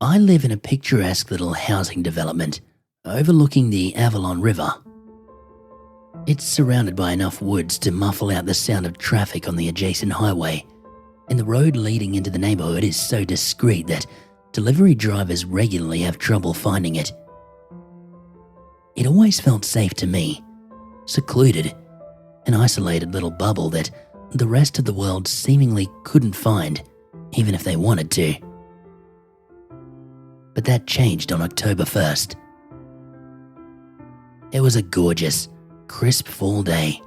I live in a picturesque little housing development overlooking the Avalon River. It's surrounded by enough woods to muffle out the sound of traffic on the adjacent highway, and the road leading into the neighbourhood is so discreet that delivery drivers regularly have trouble finding it. It always felt safe to me, secluded, an isolated little bubble that the rest of the world seemingly couldn't find, even if they wanted to. But that changed on October 1st. It was a gorgeous, crisp fall day.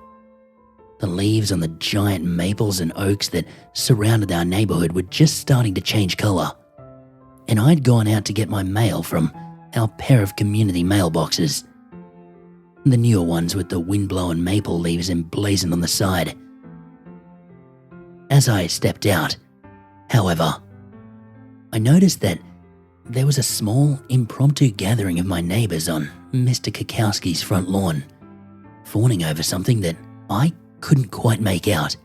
The leaves on the giant maples and oaks that surrounded our neighbourhood were just starting to change colour, and I'd gone out to get my mail from our pair of community mailboxes, the newer ones with the wind-blown maple leaves emblazoned on the side. As I stepped out, however, I noticed that there was a small, impromptu gathering of my neighbours on Mr. Kukowski's front lawn, fawning over something that I couldn't quite make out.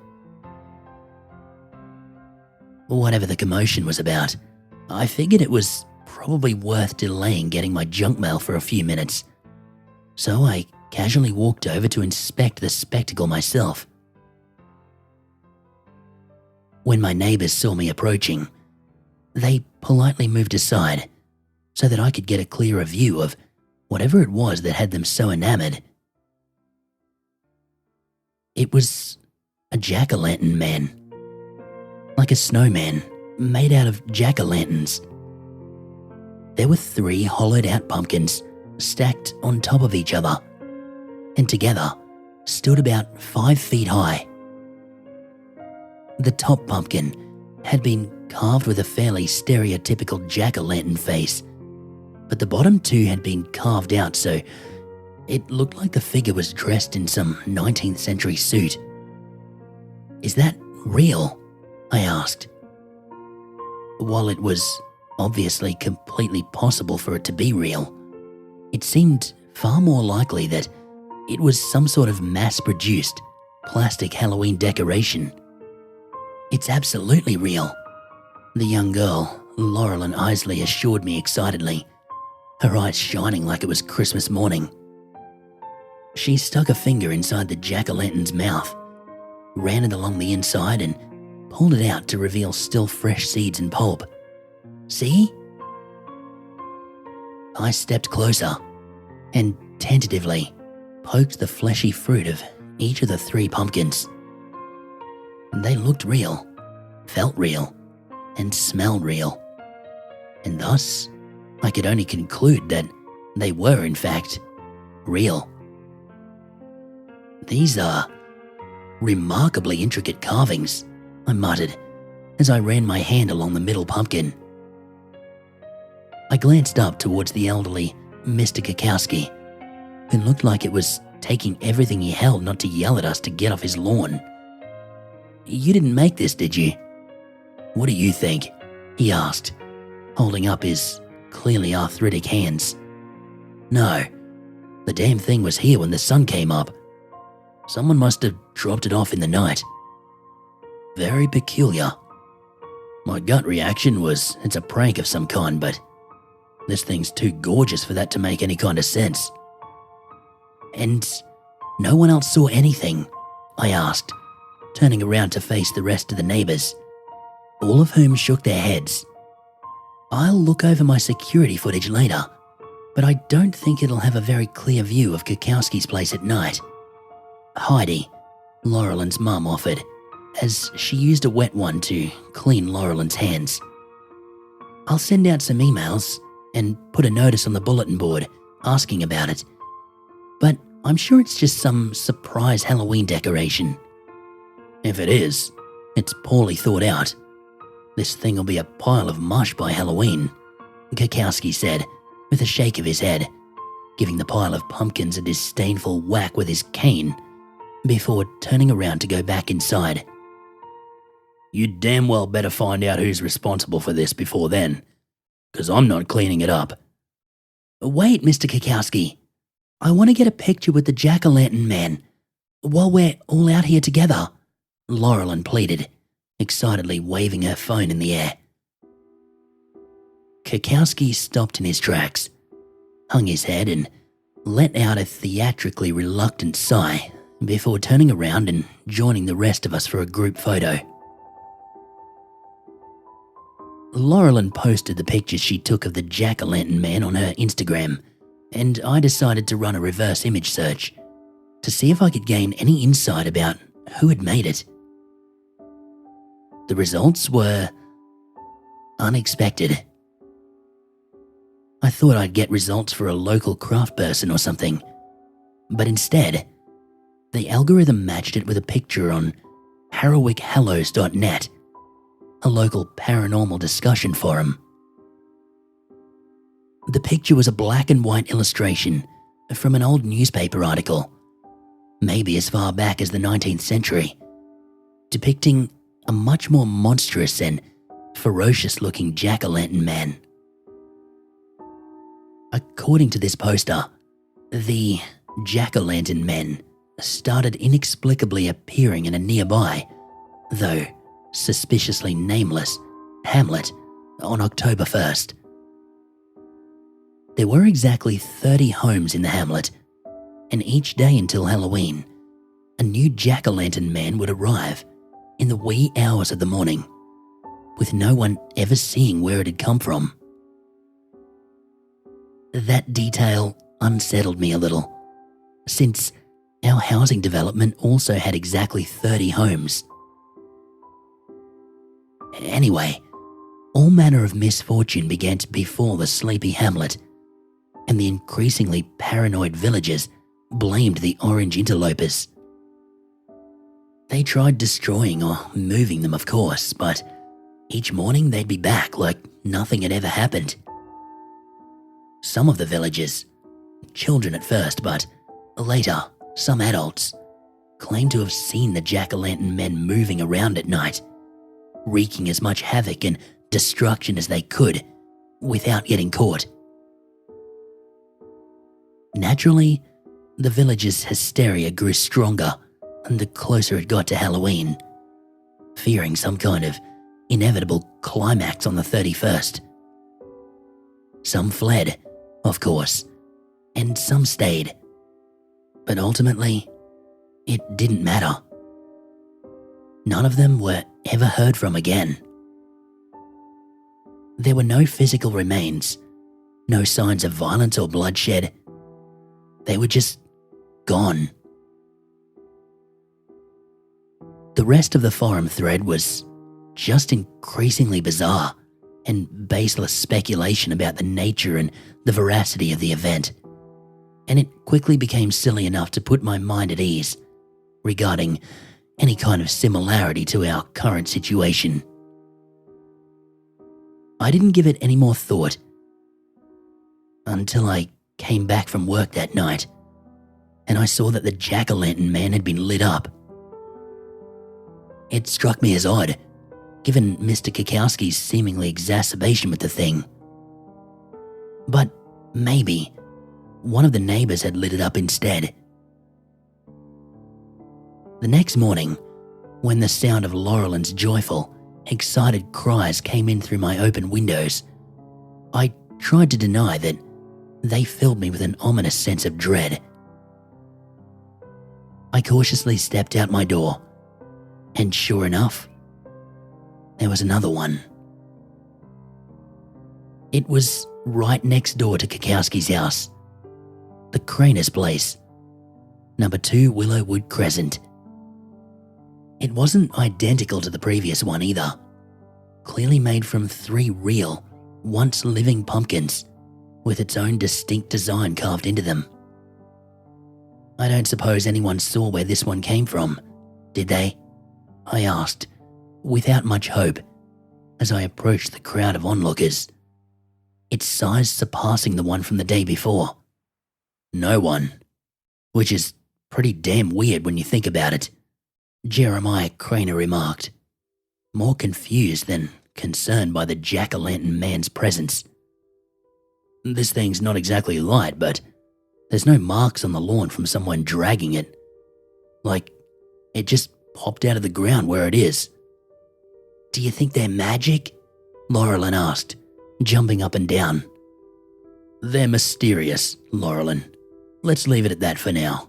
Whatever the commotion was about, I figured it was probably worth delaying getting my junk mail for a few minutes, so I casually walked over to inspect the spectacle myself. When my neighbours saw me approaching, they politely moved aside so that I could get a clearer view of whatever it was that had them so enamored. It was a jack-o'-lantern man, like a snowman made out of jack-o'-lanterns. There were 3 hollowed-out pumpkins stacked on top of each other, and together stood about 5 feet high. The top pumpkin had been carved with a fairly stereotypical jack-o'-lantern face, but the bottom 2 had been carved out so it looked like the figure was dressed in some 19th century suit. "Is that real?" I asked. While it was obviously completely possible for it to be real, it seemed far more likely that it was some sort of mass-produced plastic Halloween decoration. "It's absolutely real," the young girl, Laurelyn Isley, assured me excitedly, her eyes shining like it was Christmas morning. She stuck a finger inside the jack-o'-lantern's mouth, ran it along the inside and pulled it out to reveal still fresh seeds and pulp. "See?" I stepped closer and tentatively poked the fleshy fruit of each of the 3 pumpkins. They looked real, felt real, and smelled real, and thus I could only conclude that they were in fact real. "These are remarkably intricate carvings," I muttered as I ran my hand along the middle pumpkin. I glanced up towards the elderly Mr. Kukowski, who looked like it was taking everything he held not to yell at us to get off his lawn. "You didn't make this, did you?" "What do you think?" he asked, holding up his clearly arthritic hands. "No, the damn thing was here when the sun came up. Someone must have dropped it off in the night. Very peculiar. My gut reaction was it's a prank of some kind, but this thing's too gorgeous for that to make any kind of sense." "And no one else saw anything?" I asked, turning around to face the rest of the neighbours, all of whom shook their heads. "I'll look over my security footage later, but I don't think it'll have a very clear view of Kukowski's place at night." Heidi, Laurelyn's mum, offered, as she used a wet one to clean Laurelyn's hands. "I'll send out some emails and put a notice on the bulletin board asking about it, but I'm sure it's just some surprise Halloween decoration." "If it is, it's poorly thought out. This thing will be a pile of mush by Halloween," Kukowski said with a shake of his head, giving the pile of pumpkins a disdainful whack with his cane before turning around to go back inside. "You damn well better find out who's responsible for this before then, because I'm not cleaning it up." "Wait, Mr. Kukowski. I want to get a picture with the jack-o'-lantern man while we're all out here together," Laurelyn pleaded, excitedly waving her phone in the air. Kukowski stopped in his tracks, hung his head and let out a theatrically reluctant sigh before turning around and joining the rest of us for a group photo. Laurelyn posted the pictures she took of the jack-o'-lantern man on her Instagram, and I decided to run a reverse image search to see if I could gain any insight about who had made it. The results were unexpected. I thought I'd get results for a local craft person or something, but instead, the algorithm matched it with a picture on harrowichallows.net, a local paranormal discussion forum. The picture was a black and white illustration from an old newspaper article, maybe as far back as the 19th century, depicting a much more monstrous and ferocious-looking jack-o'-lantern man. According to this poster, the jack-o'-lantern men started inexplicably appearing in a nearby, though suspiciously nameless, hamlet on October 1st. There were exactly 30 homes in the hamlet, and each day until Halloween, a new jack-o'-lantern man would arrive in the wee hours of the morning, with no one ever seeing where it had come from. That detail unsettled me a little, since our housing development also had exactly 30 homes. Anyway, all manner of misfortune began to befall the sleepy hamlet, and the increasingly paranoid villagers blamed the orange interlopers. They tried destroying or moving them, of course, but each morning they'd be back like nothing had ever happened. Some of the villagers, children at first, but later some adults, claimed to have seen the jack-o'-lantern men moving around at night, wreaking as much havoc and destruction as they could without getting caught. Naturally, the villagers' hysteria grew stronger the closer it got to Halloween, fearing some kind of inevitable climax on the 31st. Some fled, of course, and some stayed, but ultimately, it didn't matter. None of them were ever heard from again. There were no physical remains, no signs of violence or bloodshed. They were just gone. The rest of the forum thread was just increasingly bizarre and baseless speculation about the nature and the veracity of the event, and it quickly became silly enough to put my mind at ease regarding any kind of similarity to our current situation. I didn't give it any more thought until I came back from work that night and I saw that the jack-o'-lantern man had been lit up. It struck me as odd, given Mr. Kukowski's seemingly exacerbation with the thing. But maybe one of the neighbours had lit it up instead. The next morning, when the sound of Laurelyn's joyful, excited cries came in through my open windows, I tried to deny that they filled me with an ominous sense of dread. I cautiously stepped out my door, and sure enough, there was another one. It was right next door to Kukowski's house, the Craner's place, number 2 Willow Wood Crescent. It wasn't identical to the previous one either, clearly made from 3 real, once living pumpkins with its own distinct design carved into them. I don't suppose anyone saw where this one came from, did they? I asked, without much hope, as I approached the crowd of onlookers, its size surpassing the one from the day before. No one, which is pretty damn weird when you think about it, Jeremiah Craner remarked, more confused than concerned by the jack-o'-lantern man's presence. This thing's not exactly light, but there's no marks on the lawn from someone dragging it. Like, it just popped out of the ground where it is. Do you think they're magic? Laurelyn asked, jumping up and down. "They're mysterious, Laurelin. Let's leave it at that for now,"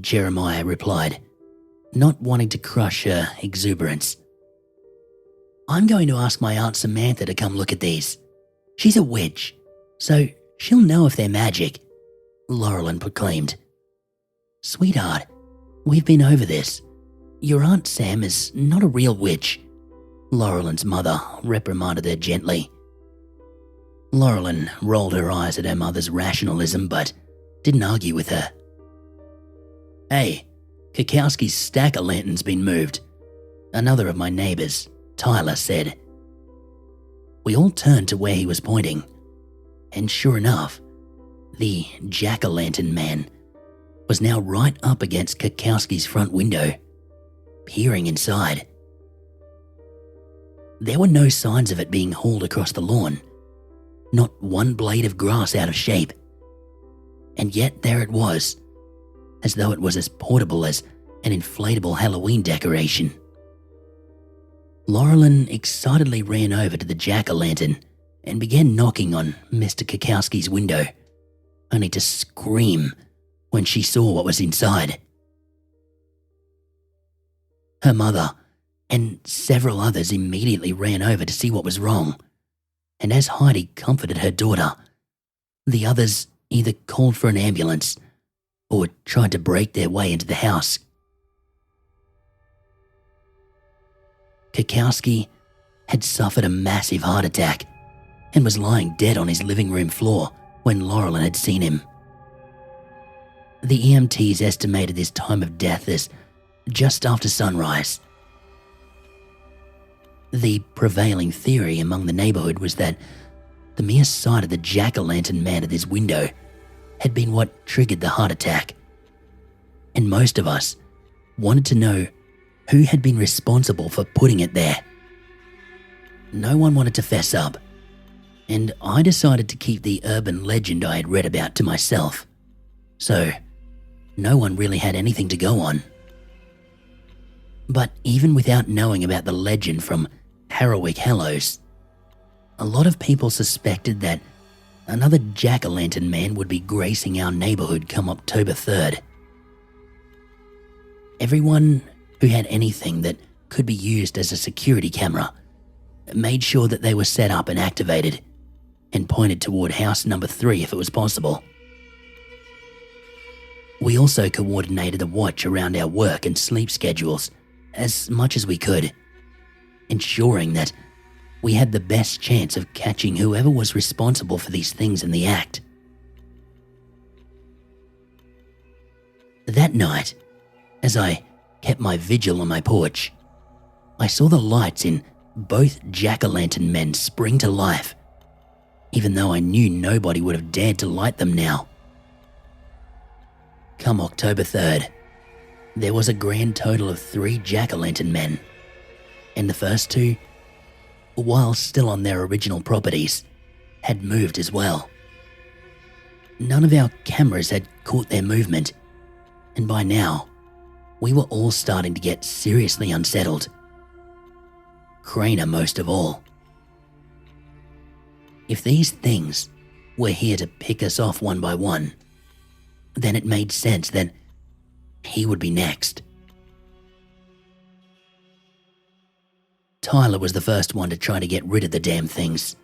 Jeremiah replied, not wanting to crush her exuberance. "I'm going to ask my Aunt Samantha to come look at these. She's a witch, so she'll know if they're magic," Laurelin proclaimed. "Sweetheart, we've been over this. Your Aunt Sam is not a real witch," Laurelin's mother reprimanded her gently. Laurelin rolled her eyes at her mother's rationalism but didn't argue with her. "Hey, Kukowski's stack of lanterns been moved," another of my neighbours, Tyler, said. We all turned to where he was pointing, and sure enough, the jack-o'-lantern man was now right up against Kukowski's front window, peering inside. There were no signs of it being hauled across the lawn, not one blade of grass out of shape. And yet there it was, as though it was as portable as an inflatable Halloween decoration. Laurelin excitedly ran over to the jack-o'-lantern and began knocking on Mr. Kukowski's window, only to scream when she saw what was inside. Her mother and several others immediately ran over to see what was wrong, and as Heidi comforted her daughter, the others either called for an ambulance or tried to break their way into the house. Kukowski had suffered a massive heart attack and was lying dead on his living room floor when Laurelin had seen him. The EMTs estimated his time of death as just after sunrise. The prevailing theory among the neighbourhood was that the mere sight of the jack-o'-lantern man at his window had been what triggered the heart attack, and most of us wanted to know who had been responsible for putting it there. No one wanted to fess up, and I decided to keep the urban legend I had read about to myself, so no one really had anything to go on. But even without knowing about the legend from Harrowick Hallows, a lot of people suspected that another jack-o'-lantern man would be gracing our neighbourhood come October 3rd. Everyone who had anything that could be used as a security camera made sure that they were set up and activated, and pointed toward house number 3 if it was possible. We also coordinated a watch around our work and sleep schedules as much as we could, ensuring that we had the best chance of catching whoever was responsible for these things in the act. That night, as I kept my vigil on my porch, I saw the lights in both jack-o'-lantern men spring to life, even though I knew nobody would have dared to light them now. Come October 3rd, there was a grand total of 3 jack-o'-lantern men, and the first 2, while still on their original properties, had moved as well. None of our cameras had caught their movement, and by now, we were all starting to get seriously unsettled. Craner most of all. If these things were here to pick us off one by one, then it made sense that he would be next. Tyler was the first one to try to get rid of the damn things,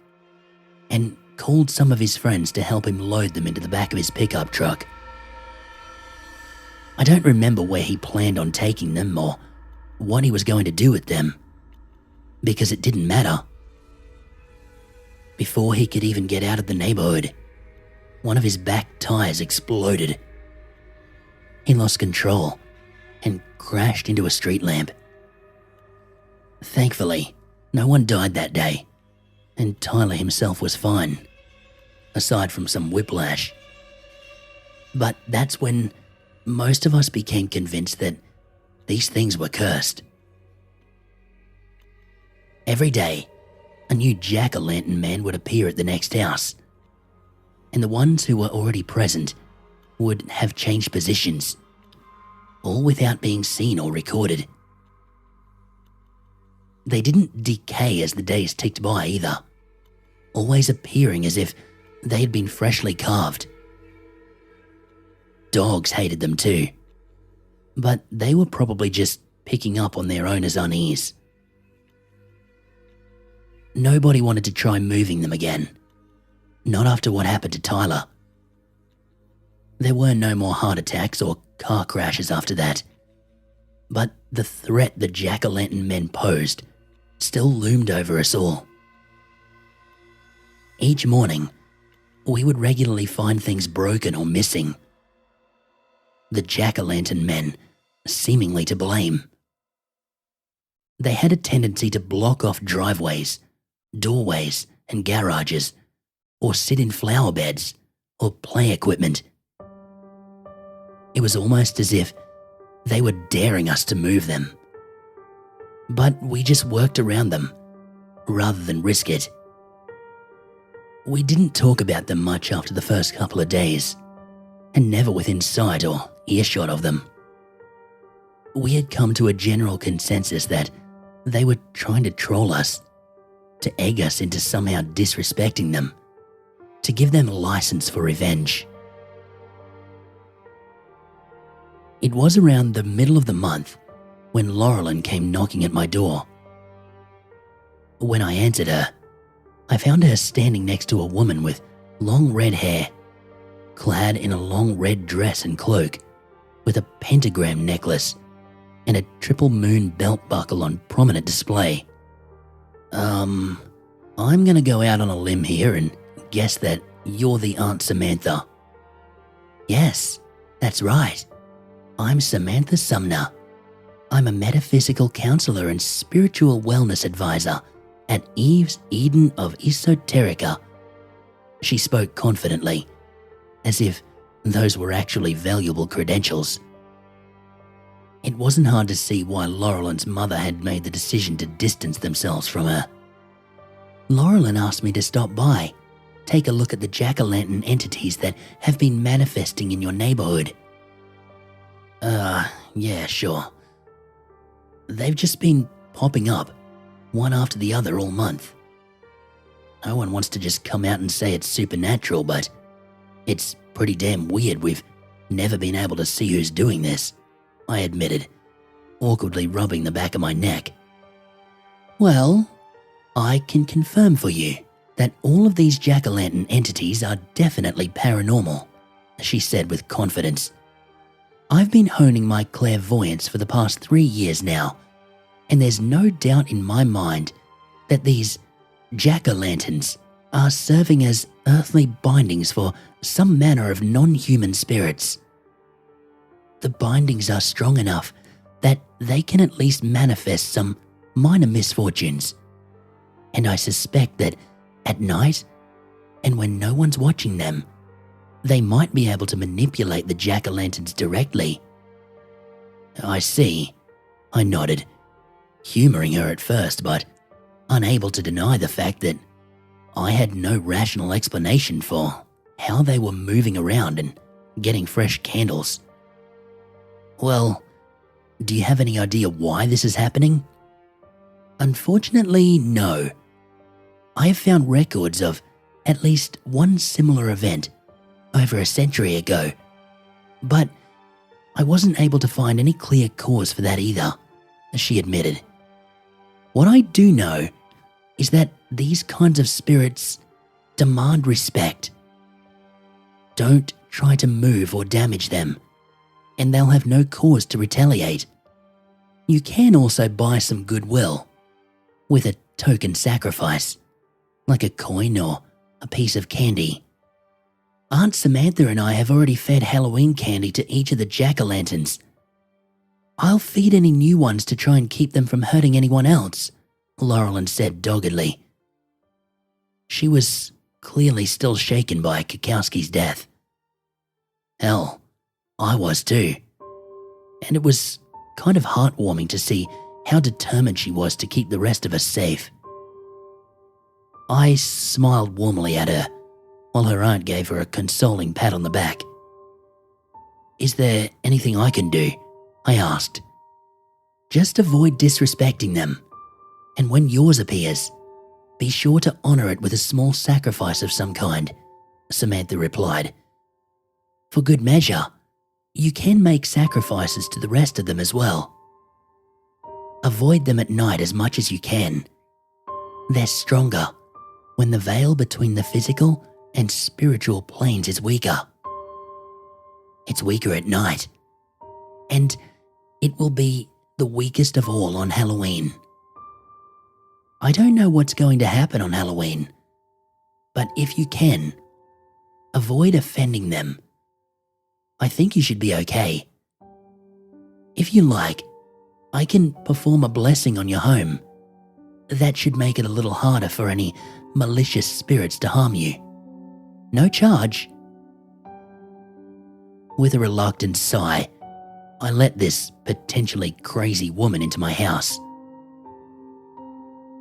and called some of his friends to help him load them into the back of his pickup truck. I don't remember where he planned on taking them or what he was going to do with them, because it didn't matter. Before he could even get out of the neighbourhood, one of his back tires exploded. He lost control and crashed into a street lamp. Thankfully, no one died that day, and Tyler himself was fine, aside from some whiplash. But that's when most of us became convinced that these things were cursed. Every day, a new jack-o'-lantern man would appear at the next house, and the ones who were already present would have changed positions, all without being seen or recorded. They didn't decay as the days ticked by either. always appearing as if they had been freshly carved. Dogs hated them too, but they were probably just picking up on their owner's unease. Nobody wanted to try moving them again, not after what happened to Tyler. There were no more heart attacks or car crashes after that, but the threat the jack-o'-lantern men posed still loomed over us all. Each morning, we would regularly find things broken or missing. The jack-o'-lantern men seemingly to blame. They had a tendency to block off driveways, doorways, and garages, or sit in flower beds or play equipment. It was almost as if they were daring us to move them. But we just worked around them, rather than risk it. We didn't talk about them much after the first couple of days, and never within sight or earshot of them. We had come to a general consensus that they were trying to troll us, to egg us into somehow disrespecting them, to give them a license for revenge. It was around the middle of the month when Laurelyn came knocking at my door. When I answered her, I found her standing next to a woman with long red hair, clad in a long red dress and cloak, with a pentagram necklace and a triple moon belt buckle on prominent display. I'm gonna go out on a limb here and guess that you're the Aunt Samantha. Yes, that's right. I'm Samantha Sumner. I'm a metaphysical counselor and spiritual wellness advisor at Eve's Eden of Esoterica. She spoke confidently, as if those were actually valuable credentials. It wasn't hard to see why Laurelyn's mother had made the decision to distance themselves from her. Laurelyn asked me to stop by, take a look at the jack-o'-lantern entities that have been manifesting in your neighbourhood. Yeah, sure. They've just been popping up, one after the other all month. No one wants to just come out and say it's supernatural, but it's pretty damn weird we've never been able to see who's doing this, I admitted, awkwardly rubbing the back of my neck. Well, I can confirm for you that all of these jack-o'-lantern entities are definitely paranormal, she said with confidence. I've been honing my clairvoyance for the past 3 years now, and there's no doubt in my mind that these jack-o'-lanterns are serving as earthly bindings for some manner of non-human spirits. The bindings are strong enough that they can at least manifest some minor misfortunes, and I suspect that at night, and when no one's watching them, they might be able to manipulate the jack-o'-lanterns directly. I see, I nodded, humouring her at first, but unable to deny the fact that I had no rational explanation for how they were moving around and getting fresh candles. Well, do you have any idea why this is happening? Unfortunately, no. I have found records of at least one similar event over a century ago, but I wasn't able to find any clear cause for that either, she admitted. What I do know is that these kinds of spirits demand respect. Don't try to move or damage them, and they'll have no cause to retaliate. You can also buy some goodwill with a token sacrifice, like a coin or a piece of candy. Aunt Samantha and I have already fed Halloween candy to each of the jack-o'-lanterns. I'll feed any new ones to try and keep them from hurting anyone else, Laurelyn said doggedly. She was clearly still shaken by Kukowski's death. Hell, I was too. And it was kind of heartwarming to see how determined she was to keep the rest of us safe. I smiled warmly at her, while her aunt gave her a consoling pat on the back. Is there anything I can do? I asked. Just avoid disrespecting them, and when yours appears, Be sure to honor it with a small sacrifice of some kind, Samantha replied. For good measure, you can make sacrifices to the rest of them as well. Avoid them at night as much as you can. They're stronger when the veil between the physical and spiritual planes is weaker. It's weaker at night, and it will be the weakest of all on Halloween. I don't know what's going to happen on Halloween, but if you can, avoid offending them. I think you should be okay. If you like, I can perform a blessing on your home. That should make it a little harder for any malicious spirits to harm you. No charge. With a reluctant sigh, I let this potentially crazy woman into my house.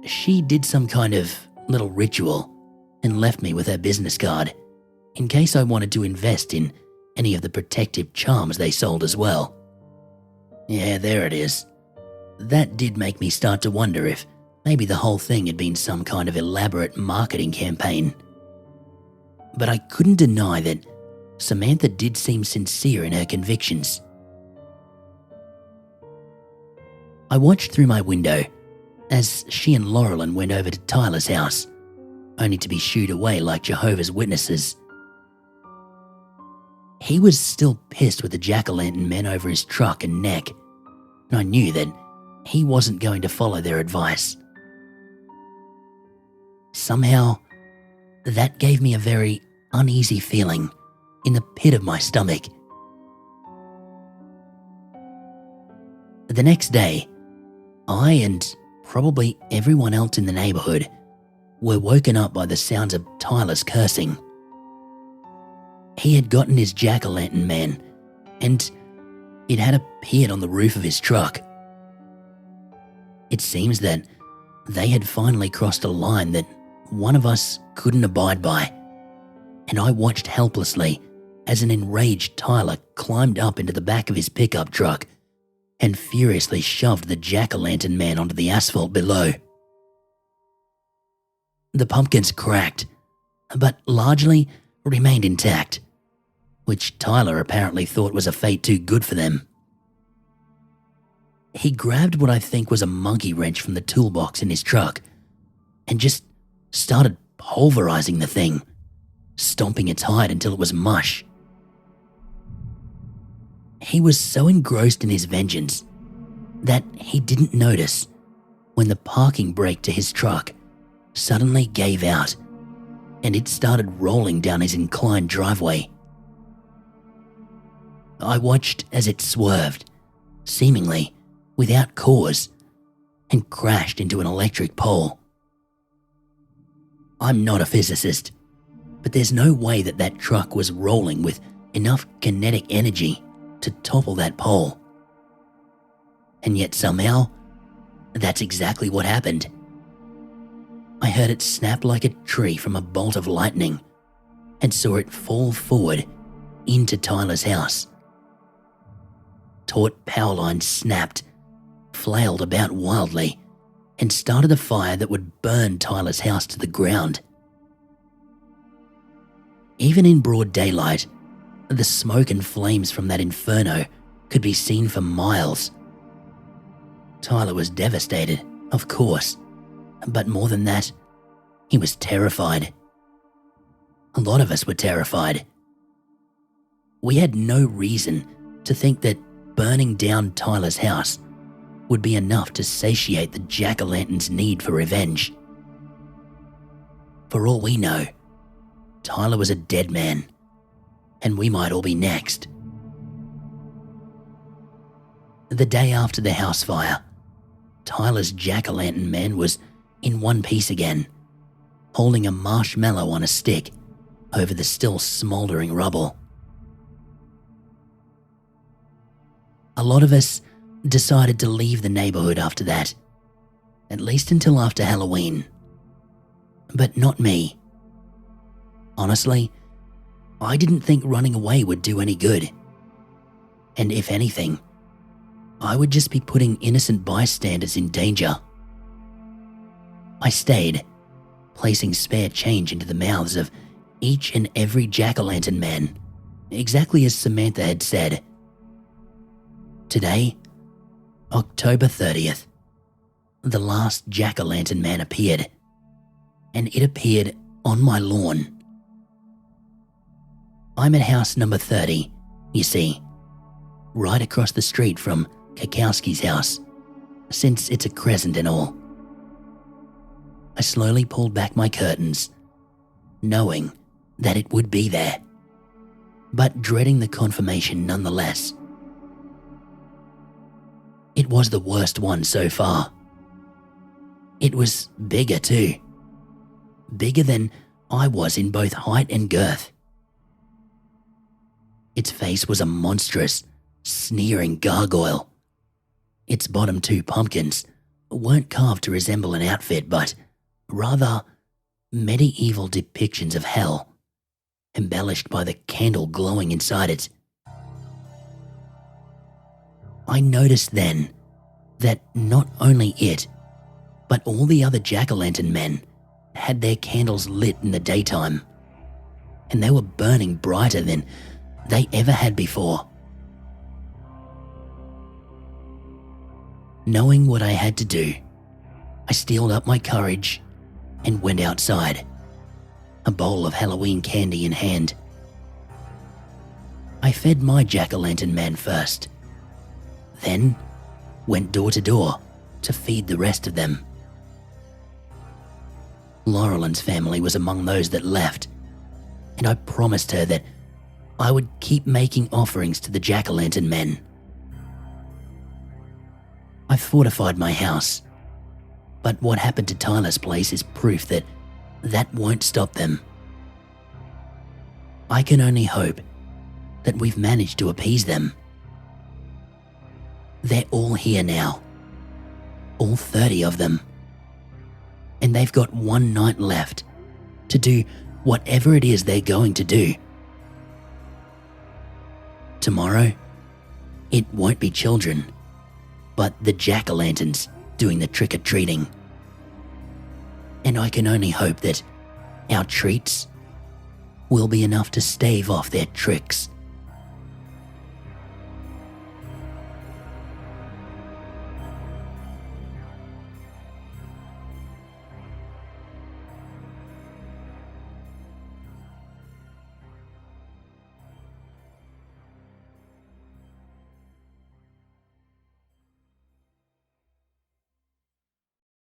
She did some kind of little ritual and left me with her business card in case I wanted to invest in any of the protective charms they sold as well. Yeah, there it is. That did make me start to wonder if maybe the whole thing had been some kind of elaborate marketing campaign. But I couldn't deny that Samantha did seem sincere in her convictions. I watched through my window as she and Laurelyn went over to Tyler's house, only to be shooed away like Jehovah's Witnesses. He was still pissed with the jack-o'-lantern men over his truck and neck, and I knew that he wasn't going to follow their advice. Somehow, that gave me a very uneasy feeling in the pit of my stomach. The next day, I and probably everyone else in the neighbourhood were woken up by the sounds of Tyler's cursing. He had gotten his jack-o'-lantern man, and it had appeared on the roof of his truck. It seems that they had finally crossed a line that one of us couldn't abide by, and I watched helplessly as an enraged Tyler climbed up into the back of his pickup truck and furiously shoved the jack-o'-lantern man onto the asphalt below. The pumpkins cracked, but largely remained intact, which Tyler apparently thought was a fate too good for them. He grabbed what I think was a monkey wrench from the toolbox in his truck and just started pulverizing the thing, stomping its hide until it was mush. He was so engrossed in his vengeance that he didn't notice when the parking brake to his truck suddenly gave out and it started rolling down his inclined driveway. I watched as it swerved, seemingly without cause, and crashed into an electric pole. I'm not a physicist, but there's no way that that truck was rolling with enough kinetic energy to topple that pole. And yet somehow, that's exactly what happened. I heard it snap like a tree from a bolt of lightning and saw it fall forward into Tyler's house. Taut power lines snapped, flailed about wildly, and started a fire that would burn Tyler's house to the ground. Even in broad daylight, the smoke and flames from that inferno could be seen for miles. Tyler was devastated, of course, but more than that, he was terrified. A lot of us were terrified. We had no reason to think that burning down Tyler's house would be enough to satiate the jack-o'-lantern's need for revenge. For all we know, Tyler was a dead man, and we might all be next. The day after the house fire, Tyler's jack-o'-lantern man was in one piece again, holding a marshmallow on a stick over the still smouldering rubble. A lot of us decided to leave the neighbourhood after that, at least until after Halloween. But not me. Honestly, I didn't think running away would do any good. And if anything, I would just be putting innocent bystanders in danger. I stayed placing spare change into the mouths of each and every jack-o'-lantern man, exactly as Samantha had said. Today, October 30th, the last jack-o'-lantern man appeared, and it appeared on my lawn. I'm at house number 30, you see, right across the street from Kakowski's house, since it's a crescent and all. I slowly pulled back my curtains, knowing that it would be there, but dreading the confirmation nonetheless. It was the worst one so far. It was bigger too. Bigger than I was in both height and girth. Its face was a monstrous, sneering gargoyle. Its bottom two pumpkins weren't carved to resemble an outfit, but rather medieval depictions of hell, embellished by the candle glowing inside it. I noticed then that not only it, but all the other jack-o'-lantern men had their candles lit in the daytime, and they were burning brighter than they ever had before. Knowing what I had to do, I steeled up my courage and went outside, a bowl of Halloween candy in hand. I fed my jack-o'-lantern man first, then went door to door to feed the rest of them. Laurelyn's family was among those that left, and I promised her that I would keep making offerings to the jack-o'-lantern men. I fortified my house, but what happened to Tyler's place is proof that that won't stop them. I can only hope that we've managed to appease them. They're all here now, all 30 of them, and they've got one night left to do whatever it is they're going to do. Tomorrow, it won't be children, but the jack-o'-lanterns doing the trick-or-treating. And I can only hope that our treats will be enough to stave off their tricks.